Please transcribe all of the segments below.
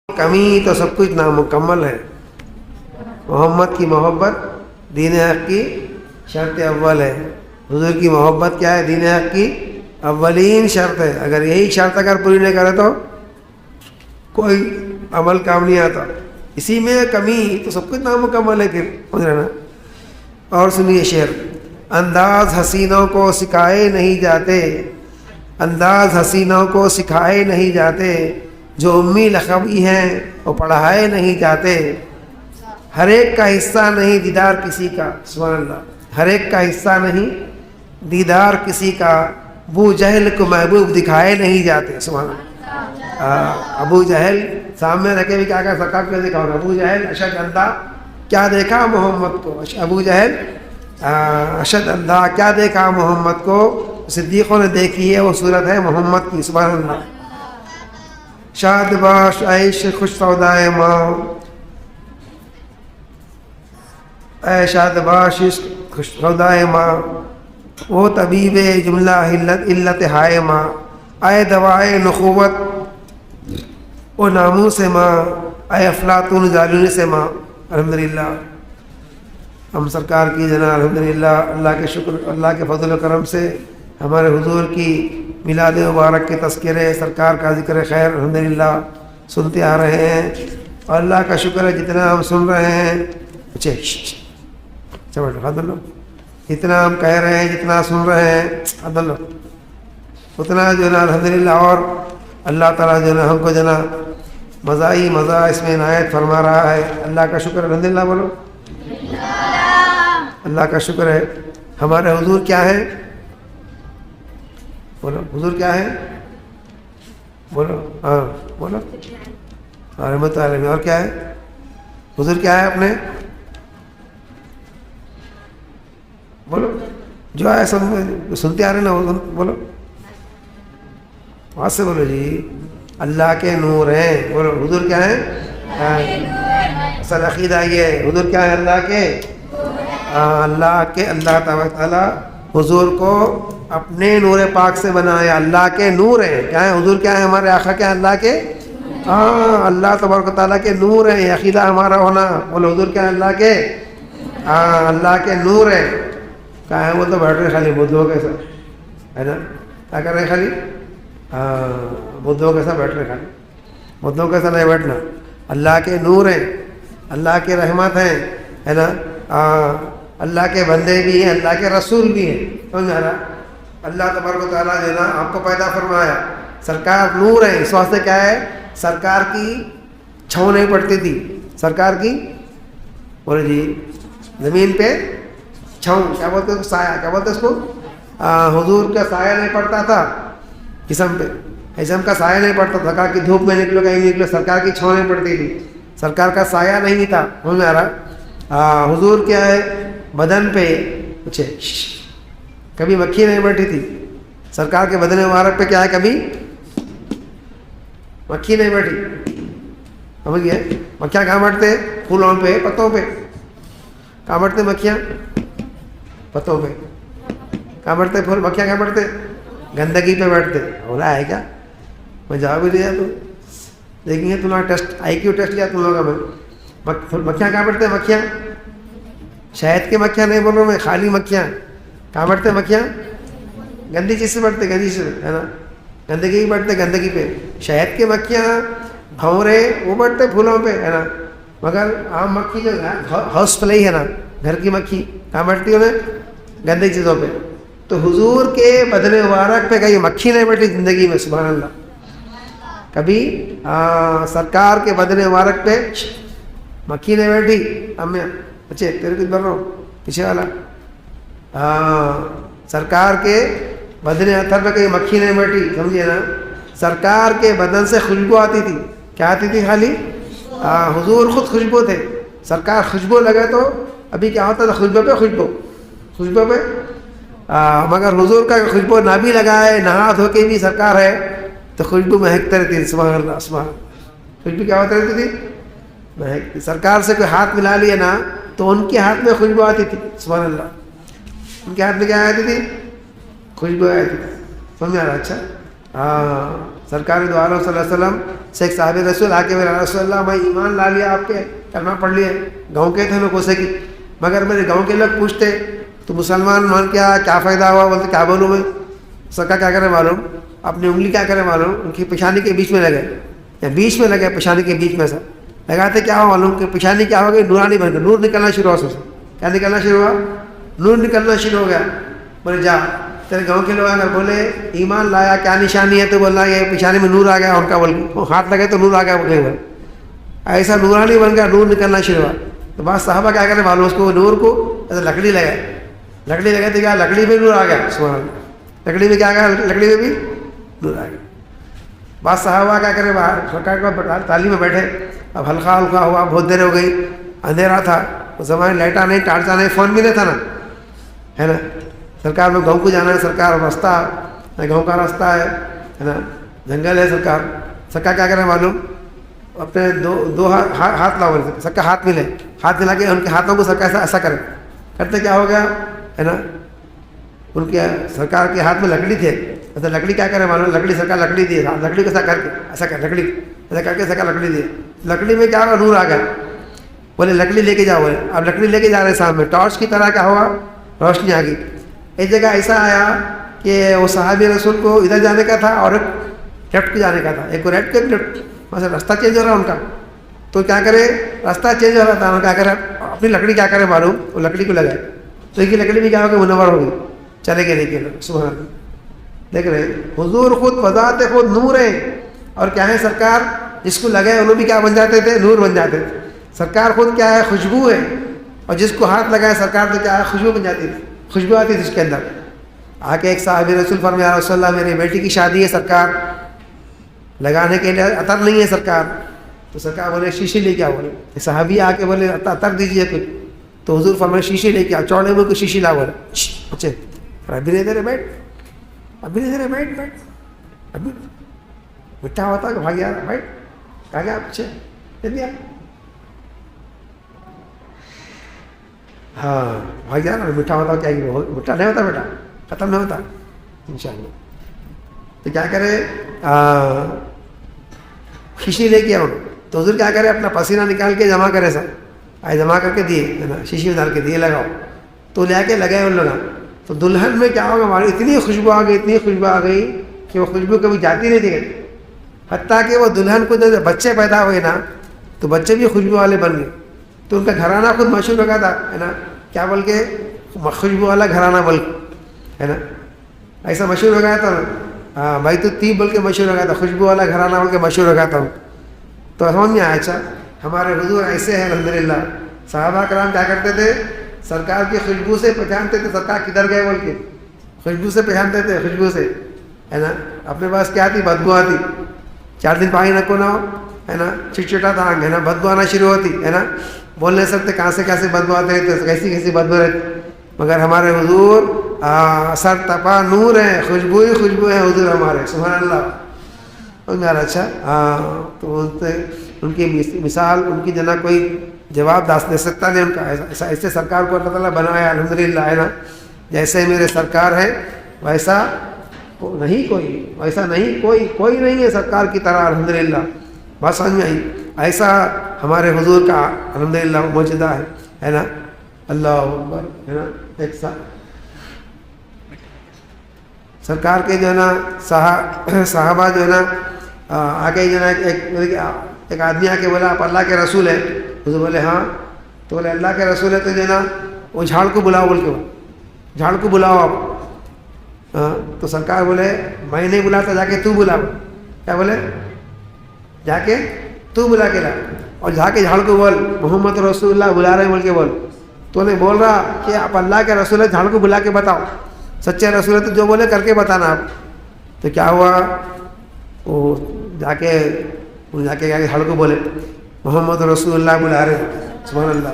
کمی تو سب کچھ نامکمل ہے. محمد کی محبت دین حق کی شرط اول ہے. حضور کی محبت کیا ہے؟ دین حق کی اولین شرط ہے. اگر یہی شرط اگر پوری نہیں کرے تو کوئی عمل کام نہیں آتا. اسی میں کمی تو سب کچھ نامکمل ہے. پھر سمجھ رہے نا. اور سنیے شعر. انداز حسینوں کو سکھائے نہیں جاتے، انداز حسینوں کو سکھائے نہیں جاتے، جو امی لقبی ہیں وہ پڑھائے نہیں جاتے. ہر ایک کا حصہ نہیں دیدار کسی کا. سبحان اللہ. ہر ایک کا حصہ نہیں دیدار کسی کا، ابو جہل کو محبوب دکھائے نہیں جاتے. سبحان اللہ. ابو جہل سامنے رکھے بھی کیا کہا؟ سرکار کو دکھاؤ. ابو جہل اشد اندھا کیا دیکھا محمد کو. ابو جہل اشد اندھا کیا دیکھا محمد کو. صدیقوں نے دیکھی ہے وہ صورت ہے محمد کی. سبحان اللہ. شاد باش عیش خوش سودائے ماں، اے شاد باش خوش سودائے ماں، وہ طبیب جملہ علت ہائے ماں، اے دوائے نخوت وہ ناموس ماں، اے افلاطون ظالم سے ماں. الحمدللہ ہم سرکار کی جناب الحمدللہ اللہ کے شکر، اللہ کے فضل و کرم سے ہمارے حضور کی میلاد مبارک کے تذکرے، سرکار کا ذکر خیر الحمدللہ سنتے آ رہے ہیں. اور اللہ کا شکر ہے جتنا ہم سن رہے ہیں، جتنا ہم کہہ رہے ہیں، جتنا سن رہے ہیں اتنا جو ہے نا الحمدللہ. اور اللہ تعالیٰ جو ہے نا ہم کو جو ہے نا مزہ ہی مزہ اس میں عنایت فرما رہا ہے. اللہ کا شکر الحمدللہ. بولو اللہ کا شکر ہے. ہمارے حضور کیا ہے؟ بولو حضور کیا ہے؟ بولو. ہاں بولو. رحمت عالم. اور کیا ہے حضور؟ کیا ہے اپنے؟ بولو جو ہے سب سنتے آ رہے نا. بولو وہاں سے بولو جی. اللہ کے نور ہیں. بولو حضور کیا ہے؟ اصل عقیدہ یہ ہے. حضور کیا ہے؟ اللہ کے اللہ کے اللہ تعالیٰ حضور کو اپنے نور پاک سے بنایا. اللہ کے نور ہیں. کیا ہے حضور؟ کیا ہے ہمارے آقا؟ کیا اللہ کے اللہ تبارک و تعالیٰ کے نور ہیں. یہ عقیدہ ہمارا ہونا. بولو حضور کیا ہے؟ اللہ کے اللہ کے نور ہیں. کیا ہے؟ وہ تو بیٹھ رہے خالی بدھوں کے ساتھ ہے نا. کیا کر رہے خالی؟ بدھوں کے ساتھ بیٹھ رہے خالی. بدھوں کے ساتھ نہیں بیٹھنا. اللہ کے نور ہیں، اللہ کے رحمت ہیں ہے نا. اللہ کے بندے بھی ہیں، اللہ کے رسول بھی ہیں. سمجھ آ رہا؟ اللہ تبارک و تعالیٰ جو ہے نا آپ کو پیدا فرمایا. سرکار نور ہے. اس واسطے کیا ہے؟ سرکار کی چھاؤں نہیں پڑتی تھی. سرکار کی بولے جی زمین پہ چھاؤں کیا بولتے ہیں؟ سایہ. کیا بولتے ہیں اس کو؟ حضور کا سایہ نہیں پڑتا تھا جسم پہ. جسم کا سایہ نہیں پڑتا تھا. کہا کہ دھوپ میں نکلو کہیں نکلو، سرکار کی چھاؤں نہیں پڑتی تھی. سرکار کا سایہ نہیں تھا. سمجھ میں آ رہا؟ حضور کیا ہے؟ بدن پہ کبھی مکھی نہیں بیٹھی تھی. سرکار کے بدن مبارک پہ کیا ہے؟ کبھی مکھی نہیں بیٹھی. سمجھ گئے؟ مکھیاں کہاں بیٹھتے؟ پھولوں پہ، پتوں پہ. کہاں بیٹھتے مکھیاں؟ پتوں پہ. کہاں بیٹھتے پھول؟ مکھیاں کہاں بیٹھتے؟ گندگی پہ بیٹھتے. بولا ہے کیا؟ میں جواب بھی دیا. تو دیکھیں گے تمہارا ٹیسٹ آئی کیو ٹیسٹ لیا تم لوگوں کا. میں مکھیاں کہاں بیٹھتے؟ مکھیاں شہد کی مکھیاں نہیں بول رہا میں، خالی مکھیاں. کہاں بیٹھتے مکھیاں؟ گندی چیز سے بیٹھتے، گندی سے ہے نا. گندگی کی بیٹھتے گندگی پہ. شہد کی مکھیاں بھونرے وہ بیٹھتے پھولوں پہ ہے نا. مگر عام مکھی جو ہاؤس فلائی ہے نا، گھر کی مکھی کہاں بیٹھتی انہیں؟ گندی چیزوں پہ. تو حضور کے بدن مبارک پہ کہیں مکھی نہیں بیٹھی زندگی میں. سبحان اللہ. کبھی سرکار کے بدن مبارک پہ مکھی نہیں بیٹھی. ہمیں اچھے تیرے کچھ بن رہا ہوں پیچھے والا. سرکار کے بدن اتھر پہ کہیں مکھی نہیں بیٹھی. سمجھیے نا. سرکار کے بدن سے خوشبو آتی تھی. کیا آتی تھی؟ خالی حضور خود خوشبو تھے. سرکار خوشبو لگے تو ابھی کیا ہوتا تھا؟ خوشبو پہ خوشبو پہ. مگر حضور کا خوشبو نہ بھی لگائے، نہا دھو کے بھی سرکار ہے تو خوشبو مہکتے رہتی تھی. سبحان اللہ. سبحان خوشبو کیا ہوتی رہتی تھی؟ مہکتی. سرکار سے کوئی ہاتھ ملا لیا نا تو ان کے ہاتھ میں خوشبو آتی تھی. سبحان اللہ. ان کے ہاتھ میں کیا آتی تھی؟ خوشبو آتی تھی. سمجھ آ رہا؟ اچھا سرکار دو عالم صلی اللہ علیہ وسلم سے ایک صحابی رسول آ کے میرا رسول اللہ میں ایمان لا لیا آپ کے کلمہ پڑھ لیا. گاؤں کے تھے لوگ اسے کی, مگر میرے گاؤں کے لوگ پوچھتے تو مسلمان مان کیا فائدہ ہوا, بولتے کیا بولوں میں. سرکار کیا کرے معلوم, اپنی انگلی کیا کرے معلوم, ان کی پیشانی کے بیچ میں لگے, یا بیچ میں لگے پیشانی کے بیچ میں سے لگاتے, کیا ہوا معلوم کہ پیشانی کیا ہو گئی, نورانی بن گئی, نور نکلنا شروع ہوا. اسے کیا نکلنا شروع ہوا, نور نکلنا شروع ہو گیا. بولے جا تیرے گاؤں کے لوگ اگر بولے ایمان لایا کیا نشانی ہے, تو بولنا یہ پیشانی میں نور آ گیا ان کا, بول کے ہاتھ لگے تو نور آ گیا بولے, ایسا نورانی بن گیا, نور نکلنا شروع ہوا. تو بعض صحابہ کیا کرے معلوم, اس کو نور کو ایسا لکڑی لگے تو کیا لکڑی میں نور آ گیا. سبحان اللہ, لکڑی میں کیا گیا, لکڑی میں بھی نور آ گیا. بعض صحابہ کیا کرے, باہر سرکار کو تعلیم میں بیٹھے, اب ہلکا ہوا, بہت دیر ہو گئی, اندھیرا تھا, اس زمانے لائٹا نہیں, ٹارچا نہیں, فون بھی نہیں تھا نا, ہے نا. سرکار میں گاؤں کو جانا ہے, سرکار راستہ گاؤں کا راستہ ہے نا, جنگل ہے. سرکار کیا کرے معلوم, اپنے دو ہاتھ لاؤ, سب کا ہاتھ ملے, ہاتھ ملا کے ان کے ہاتھوں کو سرکار ایسا کرتے کیا ہو گیا, ہے نا. ان کے سرکار کے ہاتھ میں لکڑی تھے, ایسا لکڑی کیا کرے معلوم, لکڑی سرکار لکڑی دی, لکڑی کو ایسا کر لکڑی ایسا کر کے سرکار لکڑی دی, لکڑی میں کیا ہوا, نور آ گیا. بولے لکڑی لے کے جاؤ, بولے اب لکڑی لے کے جا رہے سامنے, ٹارچ کی طرح کیا ہوا, روشنی آ گئی. ایک جگہ ایسا آیا کہ وہ صحابی رسول کو ادھر جانے کا تھا اور ایک لیفٹ کو جانے کا تھا, ایک کو رائٹ کو ایک لیفٹ, ویسے راستہ چینج ہو رہا ان کا. تو کیا کرے, راستہ چینج ہو رہا تھا, کیا کرے اپنی لکڑی کیا کرے معلوم, وہ لکڑی کو لگائے, تو ایک لکڑی بھی کیا ہو گئی, منور ہو گئی, چلے گئے نہیں کے. سبحان اللہ, دیکھ رہے حضور خود بذات خود نور ہے, اور کیا ہے سرکار جس کو لگائے انہوں بھی کیا بن جاتے تھے, نور بن جاتے تھے. سرکار خود کیا ہے, خوشبو ہے, اور جس کو ہاتھ لگائے سرکار تو کیا ہے, خوشبو بن جاتی تھی, خوشبو آتی تھی اس کے اندر. آ کے ایک صحابی رسول فرمایا, یا رسول اللہ میری بیٹی کی شادی ہے, سرکار لگانے کے لیے عطر نہیں ہے سرکار. تو سرکار بولے شیشے لے کے آؤ, بولے صحابی آ کے بولے عطر دیجیے کچھ, تو حضور فرمائے شیشے لے کے آؤ, چوڑے میں کوئی شیشی لا, بولے اچھے ابھی نہیں دے رہے بیٹھ, ابھی نہیں دے رہے بیٹھ, ابھی میٹھا ہوتا کہ بھاگ یار بیٹھ, کہا گیا اچھے دے دیا, ہاں بھاگ یار میٹھا ہوتا کیا, میٹھا نہیں ہوتا بیٹا, ختم نہیں ہوتا انشاءاللہ. تو کیا کرے, شیشی لے کے آؤ. تو حضور کیا کرے, اپنا پسینہ نکال کے جمع کرے, سر آئے جمع کر کے دیے, ہے نا, شیشی میں ڈال کے دیے لگاؤ. تو لے کے لگائے ان لوگوں. تو دلہن میں کیا ہوگا, ہماری اتنی خوشبو آ گئی کہ وہ خوشبو کبھی جاتی نہیں تھی. حتیٰ کہ وہ دلہن کو جب بچے پیدا ہوئے نا, تو بچے بھی خوشبو والے بن گئے. تو ان کا گھرانہ خود مشہور ہو گیا تھا, ہے نا, کیا بول کے, خوشبو والا گھرانہ بول کے, ہے نا, ایسا مشہور ہو گیا تھا. ہاں بھائی تو تیب بول کے مشہور ہو گیا تھا, خوشبو والا گھرانہ بول کے مشہور ہو گیا تھا. تو سمجھ میں آیا, اچھا ہمارے حضور ایسے ہیں الحمدللہ. صحابہ کرام کیا کرتے تھے, سرکار کی خوشبو سے پہچانتے تھے سرکار کدھر گئے بول کے, خوشبو سے پہچانتے تھے, خوشبو سے, ہے نا. اپنے پاس کیا تھی, بدبو آتی, 4 دن پانی نکو نہ ہو, ہے نا, چٹچٹا تھا, ہے نا, بدبو آنا شروع ہوتی, ہے نا, بول نہیں سکتے کہاں سے کیسے بدبو آتے رہتے, کیسی بدبو رہتی. مگر ہمارے حضور سر تپا نور ہیں, خوشبو ہی خوشبو ہے حضور ہمارے, سبحان اللہ. میرا اچھا, تو ان کی مثال, ان کی جنا کوئی جواب دے سکتا نہیں ان کا. ایسے سرکار کو اللہ تعالیٰ بنایا الحمدللہ, ہے نا. جیسے میرے سرکار ہے ویسا نہیں کوئی, ویسا نہیں کوئی نہیں ہے سرکار کی طرح الحمدللہ. بات سمجھ میں آئی, ایسا ہمارے حضور کا الحمدللہ موجودہ ہے نا. اللہ اکبر, ہے نا. ایک سرکار کے جو ہے نا صحابہ جو ہے نا آگے جو ہے نا, ایک آدمی آ کے بولا آپ اللہ کے رسول ہیں. حضور بولے ہاں. تو بولے اللہ کے رسول ہے تو جو ہے نا وہ جھاڑ کو بلاؤ, بول کے جھاڑ کو بلاؤ آپ. تو سرکار بولے میں نہیں بلاتا, جا کے تو بلا. کیا بولے, جا کے تو بلا کے لا, اور جا کے جھاڑ کو بول محمد رسول اللہ بلا رہے ہیں بول کے بول. تو نے بول رہا کہ آپ اللہ کے رسول ہے, جھاڑ کو بلا کے بتاؤ, سچے رسول ہے تو جو بولے کر کے بتانا آپ. تو کیا ہوا, وہ جا کے جھاڑ کو بولے محمد رسول اللہ بلا رہے, سبحان اللہ.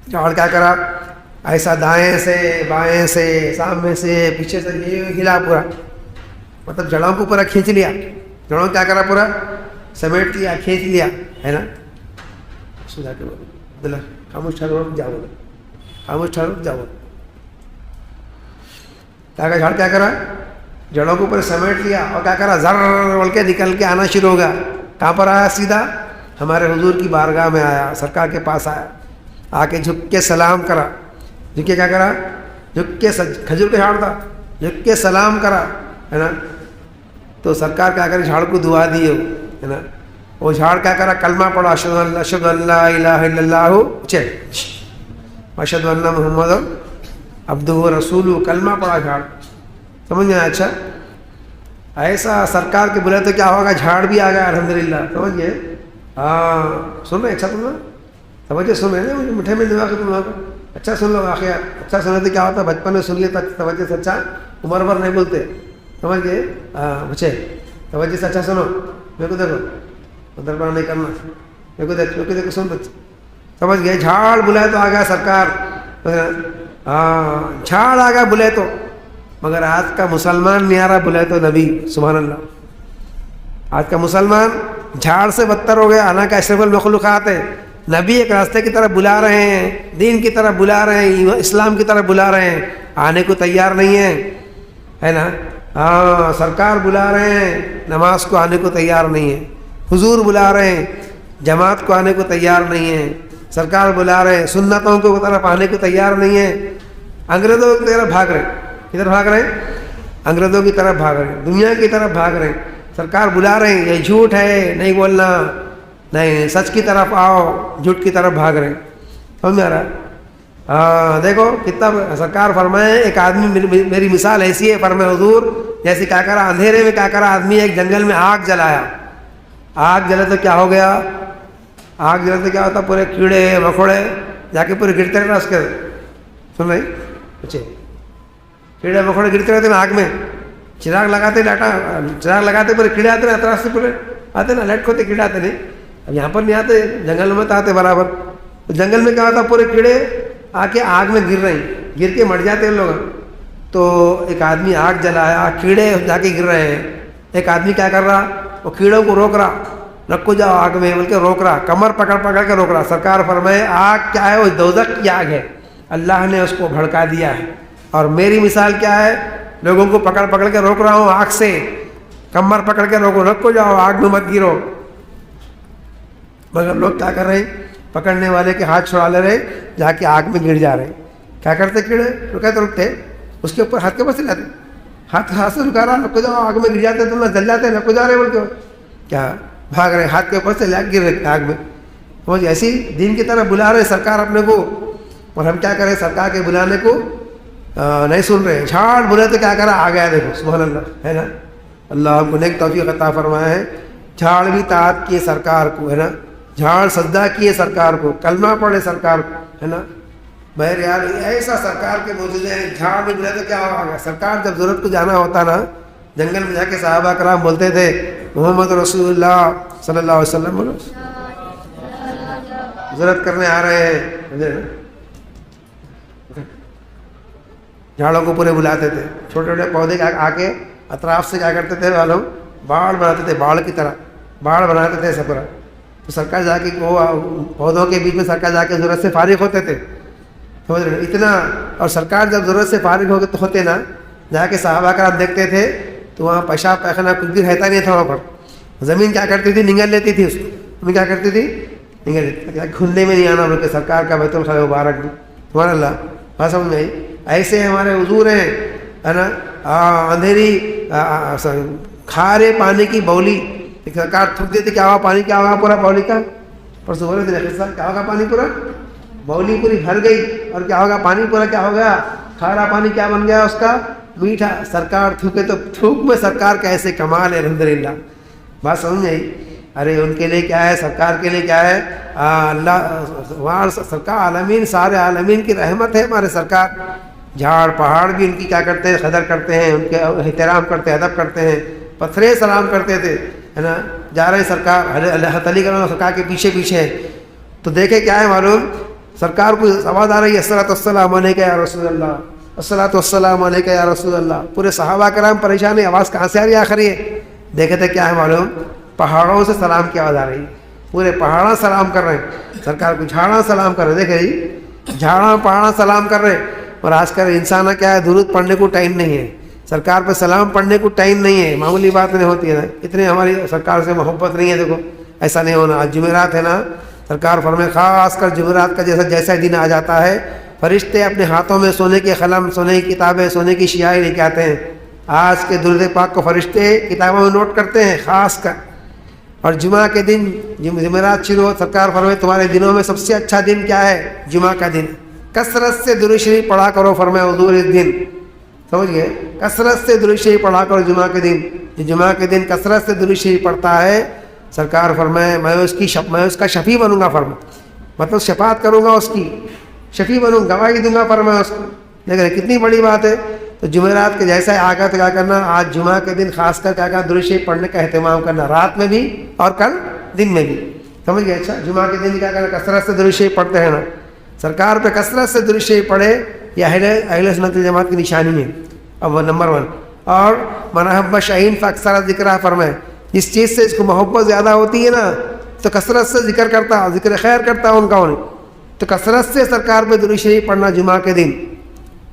جھاڑ کیا کرا, ایسا دائیں سے بائیں سے سامنے سے پیچھے سے یہ ہلا پورا, مطلب جڑوں کو پورا کھینچ لیا. جڑوں کیا کرا, پورا سمیٹ لیا, کھینچ لیا, ہے نا. سجا کے بولے خاموش ٹھہرو, جاؤ, خاموش ٹھہرو, جاؤ. کیا جھاڑ کیا کرا؟ جڑوں کے اوپر سمیٹ لیا اور کیا کرا؟ زر بول کے نکل کے آنا شروع ہو گیا. کہاں پر آیا؟ سیدھا ہمارے حضور کی بارگاہ میں آیا, سرکار کے پاس آیا, آ کے جھک کے سلام کرا. جھک کے کیا کرا؟ جھک کے کھجور کا جھاڑ تھا, جھک کے سلام کرا, ہے نا. تو سرکار کیا کرے؟ جھاڑ کو دعا دی ہے نا. وہ جھاڑ کیا کرا؟ کلمہ پڑھا, اشہد ان لا الہ الا اللہ اشہد ان محمد عبدہ ورسولہ, کلمہ پڑھا جھاڑ. سمجھ میں آیا؟ اچھا ایسا سرکار کے بولے تو کیا ہوگا؟ جھاڑ بھی آ گیا الحمدللہ. سمجھ گئے؟ ہاں سن رہے؟ اچھا سن رہے, توجہ سن رہے ہیں؟ میٹھے میں دماغ تم لوگوں کا اچھا سن لو. آخر اچھا سننے تو کیا ہوتا ہے؟ بچپن میں سن لیتا توجہ سے, اچھا عمر بھر نہیں بولتے. سمجھ گئے؟ ہاں بچے توجہ سے اچھا سنو. میرے کو دیکھو, دربار نہیں کرنا. میرے کو دیکھو سن بچے. سمجھ گئے؟ جھاڑ بلائے تو آ گیا سرکار. ہاں جھاڑ آ گیا بلائے تو, مگر آج کا مسلمان نہیں آ رہا بلائے تو نبی. سبحان اللہ. آج کا مسلمان جھاڑ سے بدتر ہو گیا. حالانکہ اشرف المخلوقات ہے, نبی ایک راستے کی طرف بلا رہے ہیں, دین کی طرف بلا رہے ہیں, اسلام کی طرف بلا رہے ہیں, آنے کو تیار نہیں ہے نا. ہاں سرکار بلا رہے ہیں, نماز کو آنے کو تیار نہیں ہے. حضور بلا رہے ہیں, جماعت کو آنے کو تیار نہیں ہے. سرکار بلا رہے ہیں, سنتوں کو طرف آنے کو تیار نہیں ہے. انگریزوں کی طرف بھاگ رہے. کدھر بھاگ رہے ہیں؟ انگریزوں کی طرف بھاگ رہے ہیں, دنیا کی طرف بھاگ رہے ہیں. سرکار بلا رہے ہیں, یہ جھوٹ ہے, نہیں بولنا, نہیں سچ کی طرف آؤ, جھوٹ کی طرف بھاگ رہے ہیں. سمجھ میں آ رہا؟ ہاں دیکھو کتنا سرکار فرمائے. ایک آدمی, میری مثال ایسی ہے, فرمائے حضور جیسے کیا کرا, اندھیرے میں کیا کرا آدمی, ایک جنگل میں آگ جلایا. آگ جلے تو کیا ہو گیا؟ آگ جلے تو کیا ہوتا؟ پورے کیڑے مکوڑے جا کے پورے گرتے رہتے اس کے. سن رہے بچے؟ کیڑے مکوڑے گرتے رہتے نا آگ میں. چراغ لگاتے, چراغ لگاتے پورے کیڑے آتے نا, اطراف سے پورے آتے نا, لائٹ کھوتے کیڑے آتے نہیں. اب یہاں پر نہیں آتے, جنگل میں تو آتے برابر. تو جنگل میں کیا ہوتا؟ پورے کیڑے آ کے آگ میں گر رہے ہیں, گر کے مر جاتے ہیں لوگ. تو ایک آدمی آگ جلایا, کیڑے جا کے گر رہے ہیں. ایک آدمی کیا کر رہا؟ وہ کیڑوں کو روک رہا, رکھو جاؤ آگ میں بول کے روک رہا, کمر پکڑ پکڑ کے روک رہا. سرکار فرمائے آگ کیا ہے؟ وہ دوزخ کی آگ ہے, اللہ نے اس کو بھڑکا دیا ہے. اور میری مثال کیا ہے؟ لوگوں کو پکڑ پکڑ کے روک رہا ہوں آگ سے, کمر پکڑ کے روکو, رکھو جاؤ آگ میں مت گرو. مگر لوگ کیا کر رہے ہیں؟ پکڑنے والے کے ہاتھ چھڑا لے رہے, جا کے آگ میں گر جا رہے. کیا کرتے کیڑے؟ رکے تو رکتے, اس کے اوپر ہاتھ کے اوپر سے لاتے, ہاتھ سے رکا رہا, رکو جاؤ آگ میں گر جاتے, تم جل جاتے, رکو جا رہے بول کے کیا بھاگ رہے, ہاتھ کے اوپر سے لا گر رہے آگ میں. سمجھ ایسی دین کی طرف بلا رہے سرکار اپنے کو, اور ہم کیا کریں؟ سرکار کے بلانے کو نہیں سن رہے. جھاڑ بولے تو کیا کرا؟ آ گیا. دیکھو سبحان اللہ, ہے نا. اللہ ہم کو نیک توفیق عطا فرمایا ہے. جھاڑ بھی طاعت کیے سرکار کو, ہے نا. جھاڑ سجدہ کیے سرکار کو, کلمہ پڑھے سرکار کو, ہے نا. بہرحال ایسا سرکار کے موجود ہیں. جھاڑ بھی بولے تو کیا ہوگا؟ سرکار جب ضرورت کو جانا ہوتا نا, جنگل میں جا کے صحابہ کرام بولتے تھے محمد رسول اللہ صلی اللہ علیہ وسلم ضرورت کرنے آ رہے ہیں. جھاڑوں کو پورے بلاتے تھے. چھوٹے چھوٹے پودے آ کے اطراف سے کیا کرتے تھے معلوم؟ باڑ بناتے تھے, باڑ کی طرح باڑ بناتے تھے سب. تو سرکار جا کے وہ پودوں کے بیچ میں سرکار جا کے ضرورت سے فارغ ہوتے تھے. سمجھ رہے اتنا. اور سرکار جب ضرورت سے فارغ ہوتے نا, جا کے صحابہ کرام دیکھتے تھے تو وہاں پیشاب پیخانہ کچھ بھی رہتا نہیں تھا وہاں پر. زمین کیا کرتی تھی؟ نگل لیتی تھی اس کو. زمین کیا کرتی تھی؟ نگل لیتی تھی. کھلنے میں نہیں آنا بلکہ سرکار کا بیت الخلا مبارک بھی. سبحان اللہ. بات سمجھ میں آئی؟ ایسے ہمارے حضور ہیں, ہے نا. اندھیری کھارے پانی کی بولی سرکار تھک دیتی, کیا ہوا پانی, کیا ہوگا پورا بولی کا, پرسوں بولے تھے کیا ہوگا پانی پورا, بولی پوری بھر گئی. اور کیا ہوگا پانی پورا, کیا ہو گیا؟ کھارا پانی کیا بن گیا اس کا؟ میٹھا. سرکار تھوکے تو تھوک میں سرکار کا ایسے کمال ہے الحمدللہ. بات سمجھ آئی؟ ارے ان کے لیے کیا ہے, سرکار کے لیے کیا ہے؟ اللہ سرکار عالمین, سارے عالمین کی رحمت ہے ہمارے سرکار. جھاڑ پہاڑ بھی ان کی کیا کرتے ہیں؟ قدر کرتے ہیں, ان کے احترام کرتے ہیں, ادب کرتے ہیں. پتھرے سلام کرتے تھے, ہے نا. جا رہے ہیں سرکار, اللہ تعالی کا سرکار کے پیچھے پیچھے. تو دیکھے کیا ہے معلوم, سرکار کو آواز آ رہی ہے الصلاۃ والسلام علیک یا رسول اللہ, الصلاۃ والسلام علیک یا رسول اللہ. پورے صحابہ کرام پریشان ہیں, آواز کہاں سے آ رہی ہے آخر یہ؟ دیکھے تھے کیا ہے معلوم, پہاڑوں سے سلام کی آواز آ رہی ہے. پورے پہاڑاں سلام کر رہے ہیں سرکار کو, جھاڑاں سلام کر رہے. دیکھے جی, جھاڑاں پہاڑاں سلام کر رہے. اور آج کل انسان کیا ہے درود پڑھنے کو ٹائم نہیں ہے, سرکار پہ سلام پڑھنے کو ٹائم نہیں ہے, معمولی بات نہیں ہوتی ہے نا, اتنی ہماری سرکار سے محبت نہیں ہے. دیکھو ایسا نہیں ہونا. آج جمعرات ہے نا, سرکار فرمائے خاص کر جمعرات کا جیسا دن آ جاتا ہے, فرشتے اپنے ہاتھوں میں سونے کے قلم, سونے کی کتابیں, سونے کی شیائیں لے کے آتے ہیں. آج کے درود پاک کو فرشتے کتابوں میں نوٹ کرتے ہیں خاص کر. اور جمعہ کے دن جمعرات شروع ہو, سرکار فرمائے تمہارے دنوں میں سب سے اچھا دن کیا ہے؟ جمعہ کا دن. کثرت سے درود شریف پڑھا کرو, فرمائے حضور اس دن, سمجھ گئے, کثرت سے درود شریف پڑھا کرو جمعہ کے دن. جمعہ کے دن کثرت سے درود شریف پڑھتا ہے, سرکار فرمائے میں اس کا شفیع بنوں گا, مطلب شفاعت کروں گا اس کی, شفیع بنوں, گواہی دوں گا فرمائے اس کو. لیکن کتنی بڑی بات ہے. تو جمعرات کے جیسا آگا تو کیا کرنا, آج جمعہ کے دن خاص کر کیا کرنا, درود شریف پڑھنے کا اہتمام کرنا, رات میں بھی اور کل دن میں بھی, سمجھ گئے. اچھا, جمعہ کے دن کیا کرنا, کثرت سے درود شریف پڑھتے ہیں نا. سرکار پہ کثرت سے درود شریف پڑھے, یہ اہل سنت جماعت کی نشانی ہے. اب وہ نمبر 1. اور من احب شیئا فاکثر ذکرہ, فرمائے جس چیز سے اس کو محبت زیادہ ہوتی ہے نا تو کثرت سے ذکر کرتا, ذکر خیر کرتا ان کا انہیں. تو کثرت سے سرکار پہ درود شریف پڑھنا جمعہ کے دن,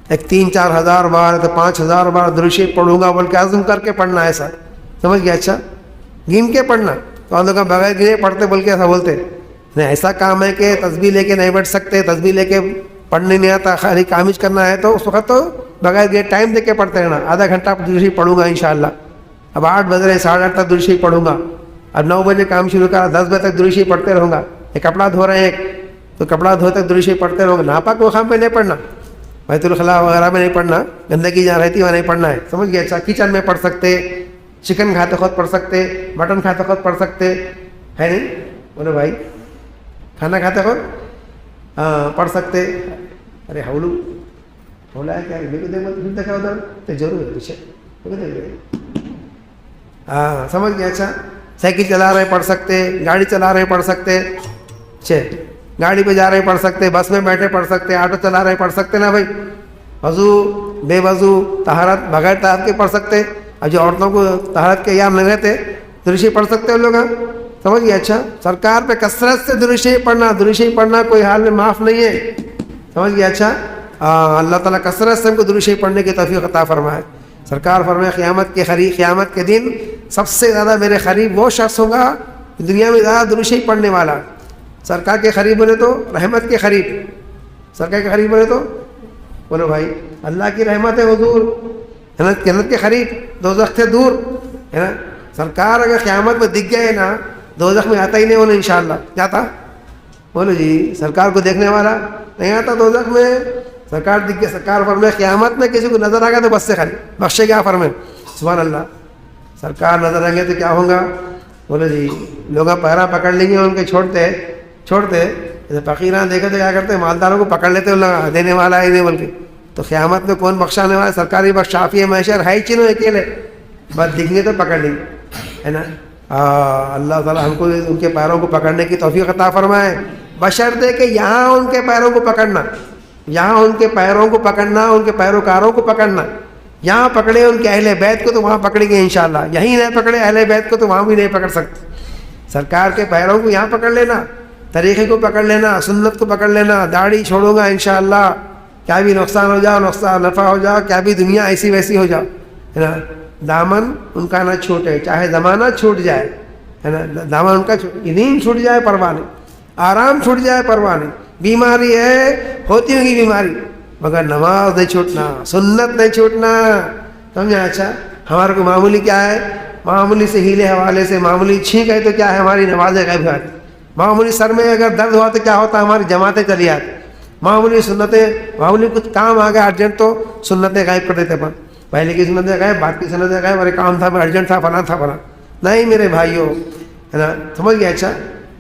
ایک 3-4 ہزار بار تو 5,000 بار درود شریف پڑھوں گا بول کے عزم کر کے پڑھنا, ایسا سمجھ گیا. اچھا, گن کے پڑھنا. تو ہم لوگ بغیر گنے پڑھتے بول کے ایسا بولتے نہیں. ایسا کام ہے کہ تسبیح لے کے نہیں بیٹھ سکتے, تسبیح لے کے پڑھنے نہیں آتا, خالی کامج کرنا ہے تو اس وقت تو بغیر گنے ٹائم دے کے پڑھتے رہنا. آدھا گھنٹہ درود شریف پڑھوں گا انشاءاللہ. اب 8 بج رہے, 8:30 تک درود شریف پڑھوں گا. اب 9 بجے کام شروع کرا, 10 بجے تک درود شریف پڑھتے رہوں گا. ایک کپڑا دھو رہے ہیں, تو کپڑا دھوتے درود شریف پڑھتے رہوں گا. ناپاک مقام پہ نہیں پڑھنا, بیت الخلاء وغیرہ میں نہیں پڑھنا, گندگی جہاں رہتی ہے وہاں نہیں پڑھنا ہے, سمجھ گئے. اچھا, کچن میں پڑھ سکتے, چکن کھاتے خود پڑھ سکتے, مٹن کھاتے خود پڑھ سکتے ہے نہیں, بولو بھائی, کھانا کھاتے خود پڑھ سکتے. ارے ہولو ہولا ہے کیا, دیکھا ادھر تو ضرور ہے پیچھے, ہاں سمجھ گیا. اچھا, سائیکل چلا رہے پڑھ سکتے, گاڑی چلا رہے پڑھ سکتے, اچھا گاڑی پہ جا رہے پڑھ سکتے, بس میں بیٹھے پڑھ سکتے, آٹو چلا رہے پڑھ سکتے نا بھائی. وضو بے وضو طہارت بغیر طہارت کے پڑھ سکتے. اور جو عورتوں کو طہارت کے ایام نہیں رہتے درود شریف پڑھ سکتے ان لوگ, سمجھ گئے. اچھا, سرکار پہ کثرت سے درود شریف پڑھنا, درود شریف پڑھنا کوئی حال میں معاف نہیں ہے, سمجھ گیا. اچھا, اللہ تعالیٰ کثرت سے ہم کو درود شریف پڑھنے کی توفیق عطا فرمائے. سرکار فرمائے قیامت کے دن سب سے زیادہ میرے قریب وہ شخص ہوگا دنیا میں زیادہ درود شریف پڑھنے والا. سرکار کے قریب بولے تو رحمت کے قریب, سرکار کے قریب بولے تو بولو بھائی اللہ کی رحمت ہے حضور, جنت کے قریب, دوزخ سے دور ہے نا. سرکار اگر قیامت میں دکھ گئے نا, دوزخ میں آتا ہی نہیں ہونا انشاءاللہ. جاتا بولو جی, سرکار کو دیکھنے والا نہیں آتا دوزخ میں. سرکار دکھ گئے, سرکار فرمائے قیامت میں کسی کو نظر آ گیا تو بس سے خالی بخشے کیا فرمائے, سبحان اللہ. سرکار نظر آئیں گے تو کیا ہوگا, بولو جی لوگ پیرا پکڑ لیں گے, ان کے چھوڑتے جیسے فقیران دیکھے تو کیا کرتے, مالداروں کو پکڑ لیتے لوگ, دینے والا ہے نہیں بول کے. تو قیامت میں کون بخشانے والا, سرکاری بخشافی ہے محشر ہے ہی چنو اکیلے, بس دکھنے تو پکڑ لیں گے ہے نا. اللہ تعالیٰ ہم کو ان کے پیروں کو پکڑنے کی توفیق عطا فرمائے, بشرطے کہ یہاں ان کے پیروں کو پکڑنا, یہاں ان کے پیروں کو پکڑنا, ان کے پیروکاروں کو پکڑنا. یہاں پکڑے ان کے اہل بیت کو تو وہاں پکڑیں گے انشاءاللہ, یہیں نہیں پکڑے اہل بیت کو تو وہاں بھی نہیں پکڑ سکتے. سرکار کے پیروں کو یہاں پکڑ لینا, طریقے کو پکڑ لینا, سنت کو پکڑ لینا. داڑھی چھوڑوں گا انشاءاللہ, کیا بھی نقصان ہو جاؤ, نفع ہو جاؤ, کیا بھی دنیا ایسی ویسی ہو جاؤ ہے نا. دامن ان کا نہ چھوٹے, چاہے زمانہ چھوٹ جائے ہے نا, دامن ان کا نیند چھوٹ جائے پرواہ نہیں, آرام چھوٹ جائے پرواہ نہیں, بیماری ہے ہوتی ہوگی بیماری, مگر نماز نہیں چھوٹنا, سنت نہیں چھوٹنا, سمجھا. اچھا, ہمارے کو معمولی کیا ہے, معمولی سے ہیلے حوالے سے معمولی چھینک ہے تو کیا ہے, ہماری نمازیں غائب ہو جاتی. معمولی سر میں اگر درد ہوا تو کیا ہوتا, ہماری جماعتیں چلی آتی. معمولی سنتیں, معمولی کچھ کام آ گیا ارجنٹ تو سنتیں غائب کر دیتے. پہلے کی سنتیں غائب, بعد کی سنتیں غائب, ارے کام تھا, ارجنٹ تھا, فلاں تھا فلاں. نہیں میرے بھائیوں ہے نا, سمجھ گیا. اچھا,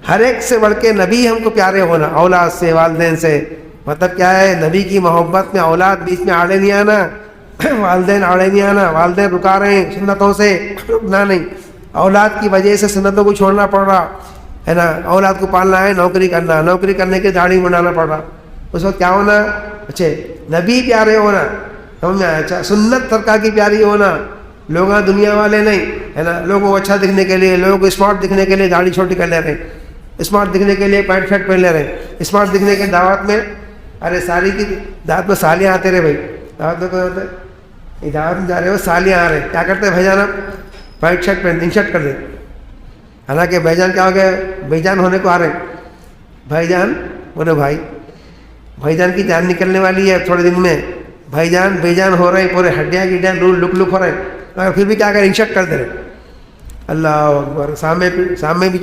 ہر ایک سے بڑھ کے نبی ہم کو پیارے ہونا, اولاد سے, والدین سے. مطلب کیا ہے, نبی کی محبت میں اولاد بیچ میں آڑے نہیں آنا, والدین آڑے نہیں آنا. والدین رکا رہے ہیں سنتوں سے, رکنا نہیں. اولاد کی وجہ سے سنتوں کو چھوڑنا پڑ رہا ہے نا. اولاد کو پالنا ہے, نوکری کرنا, نوکری کرنے کے داڑھی منڈانا پڑ رہا. اس وقت کیا ہونا, اچھا نبی پیارے ہونا, سمجھ میں آیا. اچھا, سنت سرکار کی پیاری ہونا. لوگ دنیا والے نہیں ہے نا, لوگوں کو اچھا دکھنے کے لیے, لوگوں کو اسمارٹ دکھنے کے لیے داڑھی چھوٹی کر لے رہے ہیں, اسمارٹ دکھنے کے لیے پینٹ شرٹ پہن لے رہے ہیں, اسمارٹ دکھنے کے دعوت میں ارے ساری کی دعوت میں سالیاں آتے رہے بھائی، دعوت میں کون ہوتا ہے؟ دعوت میں جا رہے ہو سالیاں آ رہے، کیا کرتے ہیں بھائی جان؟ آپ وائٹ شرٹ پہن ان شرٹ کر دیں، حالانکہ بھائی جان کیا ہو گیا؟ بھائی جان ہونے کو آ رہے ہیں، بھائی جان بولے بھائی جان کی جان نکلنے والی ہے تھوڑے دن میں، بھائی جان ہو رہے ہیں، پورے ہڈیاں گڈیاں لک ہو رہے ہیں، مگر پھر بھی کیا کریں؟ ان شرٹ کر دے رہے۔ اللہ اکبر، سامنے بھی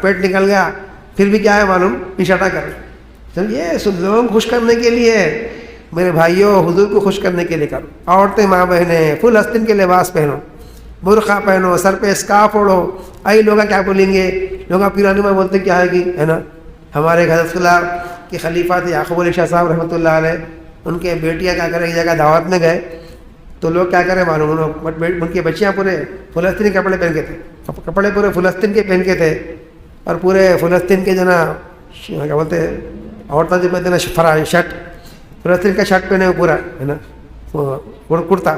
پیٹ نکل گیا، پھر بھی کیا ہے معلوم؟ ان شرٹا کر رہے۔ یہ سب لوگوں کو خوش کرنے کے لیے، میرے بھائیوں حضور کو خوش کرنے کے لیے کرو۔ عورتیں ماں بہنیں فل آستین کے لباس پہنو، برقع پہنو، سر پہ اسکارف اوڑھو۔ آئی لوگ کیا بولیں گے؟ لوگ پیرانی ماں بولتے کیا ہے کہ ہے نا، ہمارے حضرت خلا کے خلیفہ تھے یعقوب علی شاہ صاحب رحمۃ اللہ علیہ، ان کے بیٹیاں کیا کریں ایک جگہ دعوت میں گئے تو لوگ کیا کریں معلوم؟ ان کی بچیاں پورے فلسطینی کپڑے پہن کے تھے، کپڑے پورے فلسطین کے پہن کے تھے، اور پورے فلسطین کے جو نا کیا بولتے ہیں عورتیں جو پہنتے نا شرٹ، فلسطین کا شرٹ پہنے ہوئے پورا ہے نا، کرتا،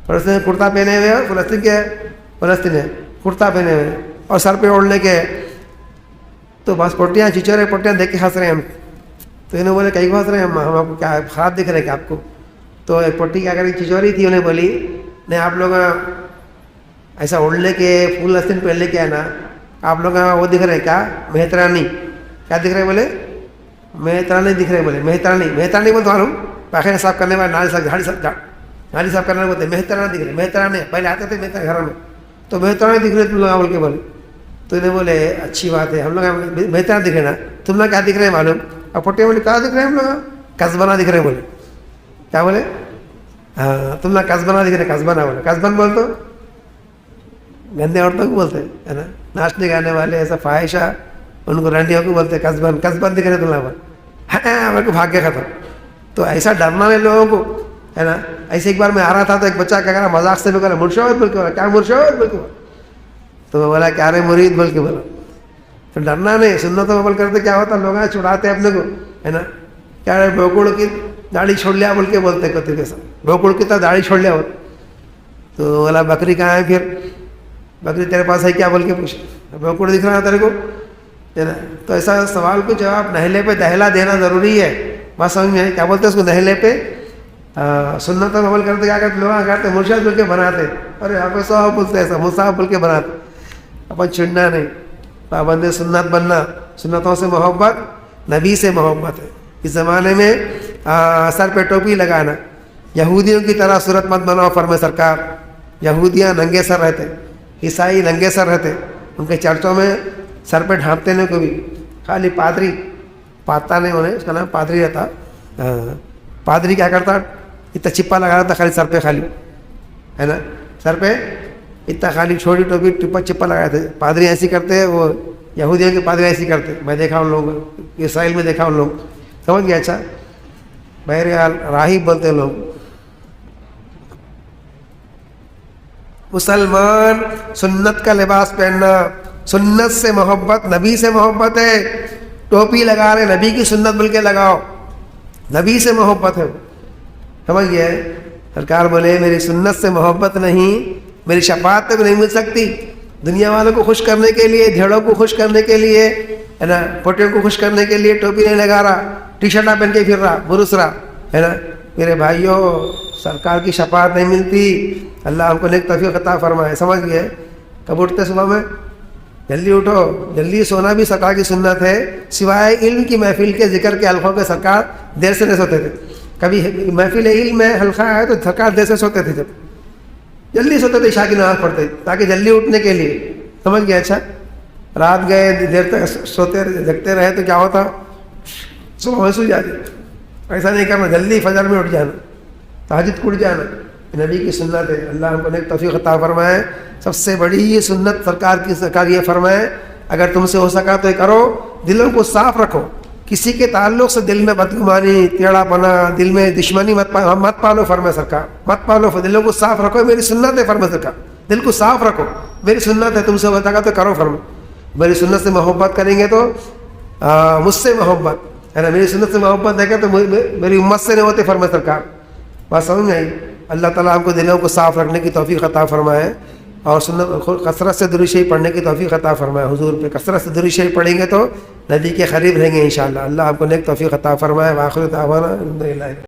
فلسطین کرتا پہنے ہوئے، اور فلسطین ہے کرتا پہنے ہوئے اور سر پہ اوڑھنے کے، تو بس پوٹیاں چچورے پوٹیاں دیکھ کے ہنس رہے ہیں ہم، تو انہوں بولے کہیں کو ہنس رہے ہیں ہم آپ کو کیا خراب دکھ رہے ہیں کیا آپ کو؟ تو ایک پوٹی کیا کری چچوری تھی، انہیں بولی نہیں آپ لوگ ایسا اوڑھنے کے فلسطین پہننے کے ہے نا، آپ لوگ وہ دکھ رہے کیا مہترانی؟ کیا دکھ رہے بولے؟ مہترانی دکھ رہے بولے، مہترانی بولتے معلوم پاخیرہ صاف کرنے والے نالی صاف کرنے بولتے مہترانی دکھ رہے، مہترانے پہلے آتے تھے مہتر گھروں میں، تو مہترانے دکھ رہے تم لوگ بول کے بولے، تو انہیں بولے اچھی بات ہے، ہم لوگ مہتران دکھ رہے نا، تم لوگ کیا دکھ رہے ہیں معلوم؟ اور پوٹے بولے کیا دکھ رہے ہیں ہم لوگ؟ قصبانہ دکھ رہے بولے، کیا بولے؟ ہاں تم لوگ قصبانہ دکھ رہے، قصبانہ بولے، قصبان بول تو گندے عورتوں کو بولتے ہے نا، ناچنے گانے والے ایسا فاحشہ ان کو رنڈیوں کو بولتے قصبان دکھ رہے تم لوگ، ہاں میرے کو بھاگ کے ختم۔ تو ایسا ڈرنا ہے لوگوں کو ہے نا۔ ایسے ایک بار میں آ رہا تھا تو ایک بچہ کیا کرا مذاق سے بولا مرشد بول کے بولا، کیا مرشد بول کے بولا، تو میں بولا کیا رے مرید بول کے بولا۔ تو ڈرنا نہیں، سنتوں میں عمل کرتے کیا ہوتا لوگ چھڑاتے اپنے کو ہے نا، کیا رے بوکڑ کی داڑھی چھوڑ لیا بول کے بولتے کہتے کیسا بوکڑ کی طرح داڑھی چھوڑ لیا بول، تو بولا بکری کہاں ہے؟ پھر بکری تیرے پاس ہے کیا بول کے پوچھ، بوکڑ دکھ رہا ہے تیرے کو ہے نا۔ تو ایسا سوال کو جواب نہلے پہ دہلا دینا ضروری ہے، بات سمجھ میں کیا بولتے ہیں اس کو نہلے پہ سنتوں میں عمل کرتے کیا کرتے لوگ کرتے مرشد بول کے بناتے، ارے آپ صاحب بولتے ایسا مصاحب بول کے بناتے، اپن چھڑنا نہیں، پابند سنت بننا، سنتوں سے محبت نبی سے محبت ہے۔ اس زمانے میں سر پہ ٹوپی لگانا، یہودیوں کی طرح صورت مت بناؤ فرمائے سرکار، یہودیاں ننگے سر رہتے، عیسائی ننگے سر رہتے، ان کے چرچوں میں سر پہ ڈھانپتے نہیں کبھی، خالی پادری پاتا نہیں انہیں، اس کا نام پادری رہتا، پادری کیا کرتا اتنا چپا لگا رہتا خالی سر پہ، خالی ہے نا سر پہ اتنا خالی چھوٹی ٹوپی چپا لگایا تھے، پادری ایسی کرتے، وہ یہودیوں کے پادری ایسی کرتے، میں دیکھا ان لوگوں کو، اسرائیل میں دیکھا ان لوگ، سمجھ گیا؟ اچھا بہرحال راہب بولتے لوگ۔ مسلمان سنت کا لباس پہننا، سنت سے محبت، نبی سے محبت ہے، ٹوپی لگا رہے نبی کی سنت بول کے لگاؤ، نبی سے محبت ہے، سمجھ گئے؟ سرکار بولے میری سنت سے محبت نہیں، میری شفاعت تک نہیں مل سکتی۔ دنیا والوں کو خوش کرنے کے لیے، بھیڑوں کو خوش کرنے کے لیے ہے نا، پوٹیوں کو خوش کرنے کے لیے ٹوپی نہیں لگا رہا، ٹی شرٹاں پہن کے پھر رہا، برس رہا ہے نا، میرے بھائیوں سرکار کی شفاعت نہیں ملتی، اللہ ہم کو نیک توفیق عطا فرمائے، سمجھ گئے؟ کب اٹھتے صبح میں؟ جلدی اٹھو، جلدی سونا بھی سرکار کی سنت ہے، سوائے علم کی محفل کے ذکر کے حلقوں کے سرکار دیر سے نہیں سوتے تھے، کبھی محفل علم میں حلقہ آئے تو سرکار دیر سے سوتے تھے، جب جلدی سوتے تھے عشاء کی نماز پڑھتے تاکہ جلدی اٹھنے کے لیے، سمجھ گیا؟ اچھا رات گئے دیر تک سوتے جگتے رہے تو کیا ہوتا؟ صبح میں سو جاتے، ایسا نہیں کرنا، جلدی فجر میں اٹھ جانا، تہجد اٹھ جانا، نبی کی سنت ہے، اللہ ہم کو نیک توفیق عطا فرمائے۔ سب سے بڑی یہ سنت سرکار یہ فرمائے اگر تم سے ہو سکا تو یہ کرو، دلوں کو صاف رکھو، کسی کے تعلق سے دل میں بدگمانی ٹیڑھا پنا، دل میں دشمنی مت پالو فرمائے سرکار، مت پالو، دلوں کو صاف رکھو، میری سنت ہے فرمائے سرکار، دل کو صاف رکھو، میری سنت ہے، تم سے ہو سکا تو کرو فرمائے، میری سنت سے محبت کریں گے تو مجھ سے محبت ہے نا، میری سنت سے محبت ہے کہ تو میری امت سے نہیں ہوتے فرمائے سرکار، بات سمجھ میں آئی؟ اللہ تعالیٰ ہم کو دلوں کو صاف رکھنے کی توفیق عطا فرمائے، اور کثرت سے درود شریف پڑھنے کی توفیق عطا فرمائے. حضور پہ کثرت سے درود شریف پڑھیں گے تو نبی کے قریب رہیں گے انشاءاللہ. اللہ آپ کو نیک توفیق عطا فرمائے. وآخر دعوانا الحمدللہ.